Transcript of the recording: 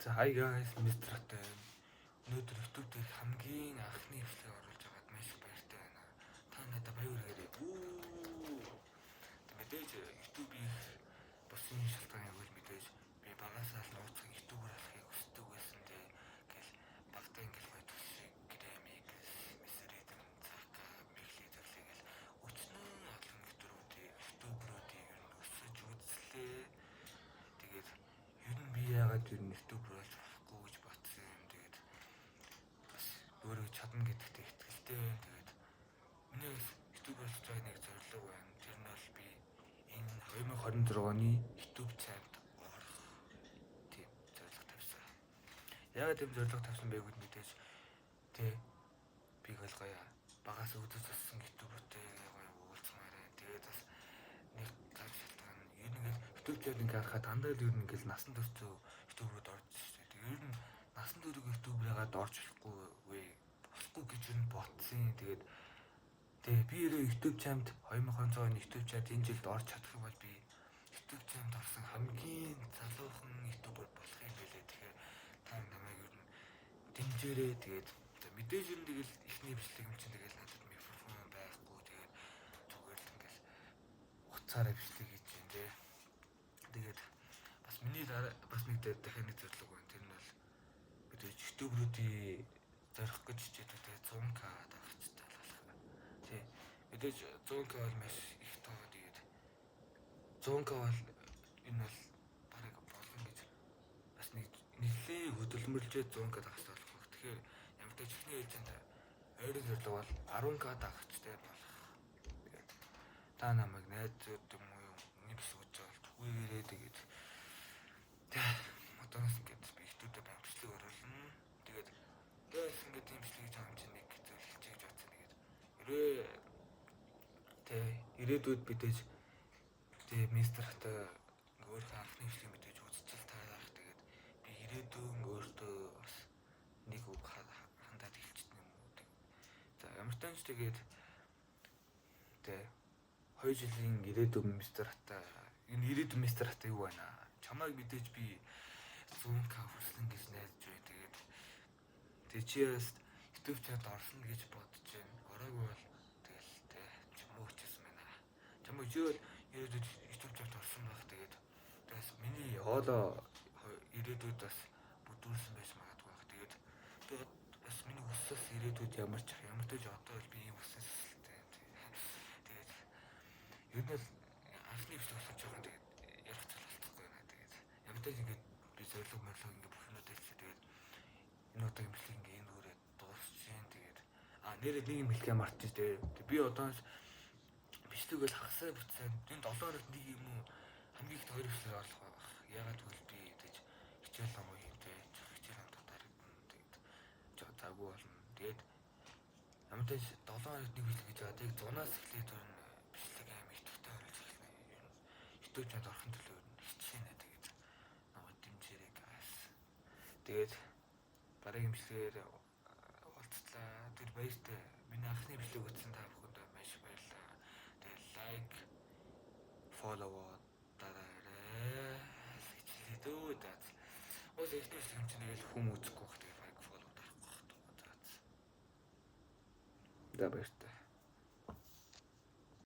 За hi guys, Mr. Atan. Өнөөдөр YouTube дээр хамгийн анхны бичлэг оруулж байгаад маш их баяртай байна. Та надад баяр хүргээрэй. Мэдээж YouTube-ийн босын шалтгааныг бол мэдээж би багасаа л нууцхан YouTube-аар алахыг хүсдэг байсантэй гэл багтаа ингээл гоё төсөв грэмиг мессеридэн цака мэрхли төрлөг гэл өчнөө олон YouTube-руудыг ер нь өсөж үзлээ. Тэгээд ер нь би яагаад ер нь YouTube-аар болж болохгүй гэж бодсон юм. Тэгээд бас өөрөө чадна гэдэгтээ итгэлтэй байна. Тэгээд миний YouTube-аар болж байгаа нэг зорилго байна. Тэр нь бол би энэ 2026 оны YouTube цайд орох тийм зорилго тавьсан. Яагаад тийм зорилго тавьсан бэ гэвэл мэдээж тий би бол гоё багаас өдөж болсон YouTube-тэй гоё уулзмаар байна. Тэгээд бас нэг гал шалтгаан ер нь YouTube цайд ингээ харахад дандаа л ер нь ингээл насан турш YouTube-рууд орж ирсэн. Тэгээд ер нь насан турш YouTube-аагаад орж болохгүй гэж ер нь ботсон. Тэгээд би YouTube чамд 2026 оны YouTube чамд энэ жилд орж чадах юм бол би YouTube чамд орсон хамгийн залуухан YouTuber болох юм байлээ. Тэгэхээр та намайг ер нь дэмжээрэй. Тэгээд мэдээж ер нь тэгэл ихний бичлэг юм чинь тэгэл надад микрофон байхгүй. Тэгээд зүгээр л ингээл уцаараа бичлэг хийж байна те. Тэгээд бас миний бас нэг дахиад нэг зорилго байна. Тэр нь бол мэдээж YouTube-руудын зорих гэж хичээдүүдээ 100k давхцтай болох. Тий. Мэдээж 100k бол маш их тоо. Тэгээд 100k бол энэ бол бараг болно гэж бас нэг нэлээд хөдөлмөрлөж 100k давхцтай болох. Тэгэхээр ямар ч ихний эйжент ойрын зорилго бол 10k давхцтай болох. Тэгээд та намайг найзууд юм уу нэг сууж байгаа түгээрээ тэгээд одоос ингээд би YouTube-д бичлэг оруулна. Тэгээд ингээд тийм бичлэг хийж байгаа юм чинь нэг зүйл хийж бодсон. Тэгээд ирээдүйд мэдээж Mr. Ата өөрийнхөө анхны бичлэг мэдээж үзчихэл таах. Тэгээд би ирээдүйн өөртөө бас нэг үг хандаад хэлчихсэн юм уу. За ямар ч тач тэгээд 2 жилийн ирээдүйн Mr. Ата энэ ирээдүйн Mr. Ата юу байна? Чамайг мэдээж би 100k хүрсэн гэж найдаж байна. Тэгээд чи яст YouTube чад орсон гэж бодож байна. Ороогүй бол тэгэл чамаа хүчсэн байна. Чамаа чи бол ирээдүйд YouTube чад орсон байх. Тэгээд бас миний хоолоо ирээдүйд бас бүдүүлсэн байж магадгүй байх. Тэгээд бас миний хүсэл ирээдүйд ямар ч одоо бол би ийм хүсэл эсэлтэй. Тэгээд ер нь л анхны бичлэг болсон ч байгаа. Тэгээд ярих зүйл болчихгүй байна. Тэгээд ямар ч ингээд би зориг ингээд бүх юмудаа хэлсэн. Тэгээд энэ удаагийн бичлэг ингээд энэ үрээ дуусч जैन. Тэгээд нэрээ нэг юм хэлхээ мартчих дээ. Би одоос бичлэг бол хагасаа бүтсэн. Энэ 7 хоногт нэг юм уу хамгийн их 2 бичлэг орлох байх. Ягаад гэвэл би тэгж хичээл ном юм те. Хичээл хамтаа таригдана. Тэгээд заагүй болно. Тэгээд ямар ч 7 хоногт нэг бичлэг гэж байгаа. Тэгээд 100-аас эхлээд бичлэг аим их төвтэй оруулж эхэлнэ. Ер нь YouTube чанд орохын төлөө хичээнэ. Тэгээд намайг дэмжээрэй guys. Тэгээд дараагийн бичлэгээр уулзлаа. Тэр баяртай. Миний анхны бичлэг үзсэн та бүхэнд маш баярлалаа. Тэгээд лайк, фоллоу дараарай. Хичээлээ даа. Ус ихтэй юм чинь нэг л хүм үзэхгүй байх. Тэгээд лайк, фоллоу дарахгүй байх. За баяртай.